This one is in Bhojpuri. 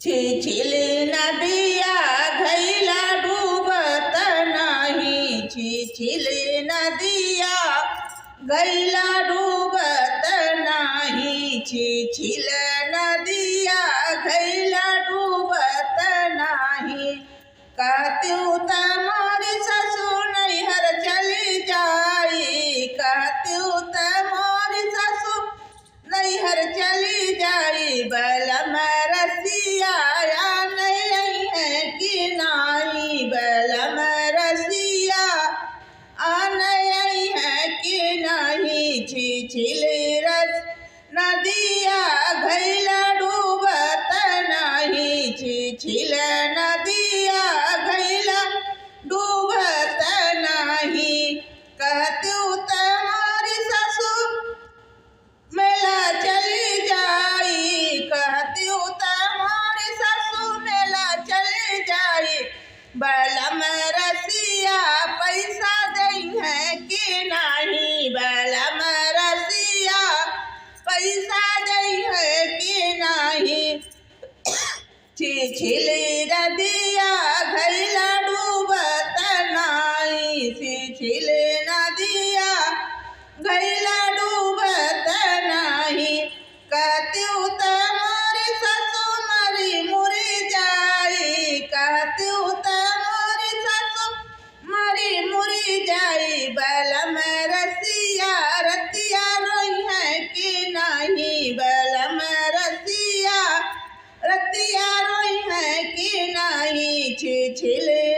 छिछिली नदिया घैला डूबत नाही। छिछिली नदिया घैला डूबत नाही। छिछिल नदिया घैला डूबत नाही। कहत्यू तमारी ससु नैहर चली जाई। कहत्यू तमारी ससु नैहर चली जाई। बलम रसिया नहीं है कि नाई। बलम रसिया नहीं है कि नहीं। छिछिली रस नदिया घैला डूबत नहीं। छिछिल नदिया घैला डूबत नहीं। कहत्यू तमारी ससु मेला चली जाई। कहत्यू तमारी ससु मेला चली जाई। बलम रसिया पैसा दई है कि नहीं। बलम रसिया पैसा दई है कि नहीं। छिछिली नदिया घैला डूबत नाही। छिछिली नदिया घैला डूबत नाही। कहत्यू तमारी ससु मरी मुरी जाई। कहत्यू तमारी ससु मरी मुरी जाई। बलम रसिया रतिया रोई है कि नहीं। बलम रसिया रतिया रोई है कि नहीं। छिछिली